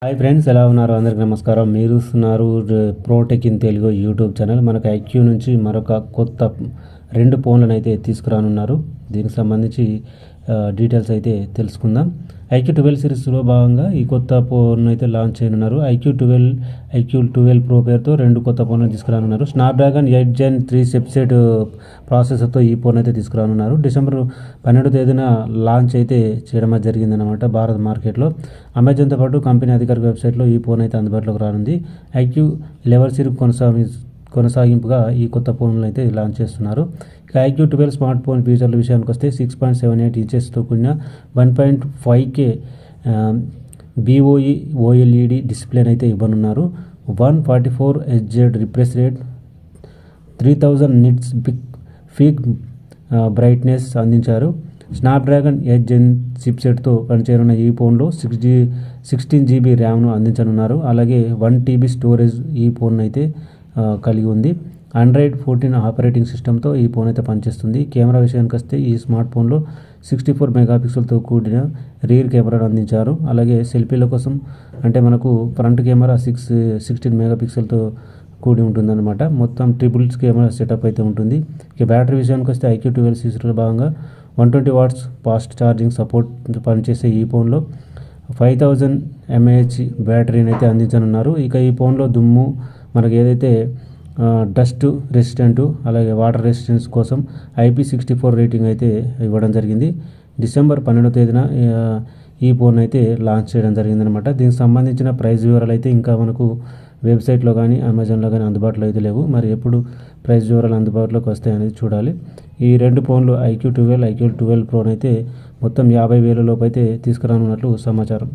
Hi friends, ఎలా ఉన్నారు? అందరికీ నమస్కారం. మీరు చూస్తున్నారు ప్రోటెక్ ఇన్ తెలుగు యూట్యూబ్ ఛానల్. మనకు ఐక్యూ నుంచి మరొక కొత్త 2 ఫోన్లను అయితే తీసుకురానున్నారు. దీనికి సంబంధించి డీటెయిల్స్ అయితే తెలుసుకుందాం. ఐక్యూ 12 సిరీస్లో భాగంగా ఈ కొత్త ఫోన్ అయితే లాంచ్ చేయనున్నారు. ఐక్యూ 12 ప్రో పేరుతో 2 కొత్త ఫోన్లను తీసుకురానున్నారు. స్నాప్డ్రాగన్ 8 Gen 3 చిప్సెట్ ప్రాసెసర్తో ఈ ఫోన్ అయితే తీసుకురానున్నారు. డిసెంబర్ 12వ తేదీన లాంచ్ అయితే చేయడం జరిగిందనమాట భారత్ మార్కెట్లో. అమెజాన్తో పాటు కంపెనీ అధికారిక వెబ్సైట్లో ఈ ఫోన్ అయితే అందుబాటులోకి రానుంది. ఐక్యూ 11 సిరీస్ కొనసాగింపుగా ఈ కొత్త ఫోన్లు అయితే లాంచ్ చేస్తున్నారు. ఇక ఐక్యూ 12 స్మార్ట్ ఫోన్ ఫీచర్ల విషయానికి వస్తే 6.78 ఇంచెస్తో కూడిన 1.5K BOE OLED డిస్ప్లేని అయితే ఇవ్వనున్నారు. 144 Hz refresh rate, 3000 nits peak brightness అందించారు. స్నాప్డ్రాగన్ 8 Gen చిప్సెట్తో పనిచేయనున్న ఈ ఫోన్లో 16 GB ర్యామ్ను అందించనున్నారు. అలాగే 1 TB స్టోరేజ్ ఈ ఫోన్ అయితే కలిగి ఉంది. Android 14 ఆపరేటింగ్ సిస్టమ్తో ఈ ఫోన్ అయితే పనిచేస్తుంది. కెమెరా విషయానికి వస్తే ఈ స్మార్ట్ ఫోన్లో 64 మెగాపిక్సెల్తో కూడిన రియర్ కెమెరాను అందించారు. అలాగే సెల్ఫీల కోసం అంటే మనకు ఫ్రంట్ కెమెరా 16 మెగాపిక్సెల్తో కూడి ఉంటుందన్నమాట. మొత్తం ట్రిపుల్ కెమెరా సెటప్ అయితే ఉంటుంది. ఇక బ్యాటరీ విషయానికి వస్తే ఐక్యూ 12 సిరీస్లో భాగంగా 120 వాట్స్ ఫాస్ట్ ఛార్జింగ్ సపోర్ట్ పనిచేసే ఈ ఫోన్లో 5000 mAh బ్యాటరీని అయితే అందించనున్నారు. ఇక ఈ ఫోన్లో దుమ్ము మనకు ఏదైతే డస్ట్ రెసిస్టెంట్ అలాగే వాటర్ రెసిస్టెన్స్ కోసం IP64 రేటింగ్ అయితే ఇవ్వడం జరిగింది. డిసెంబర్ 12వ తేదీన ఈ ఫోన్ అయితే లాంచ్ చేయడం జరిగిందనమాట. దీనికి సంబంధించిన ప్రైస్ వివరాలు అయితే ఇంకా మనకు వెబ్సైట్లో కానీ అమెజాన్లో కానీ అందుబాటులో అయితే లేవు. మరి ఎప్పుడు ప్రైస్ వివరాలు అందుబాటులోకి వస్తాయనేది చూడాలి. ఈ 2 ఫోన్లు ఐక్యూ 12 ప్రో అయితే మొత్తం 50,000 లోపు అయితే తీసుకురానున్నట్లు సమాచారం.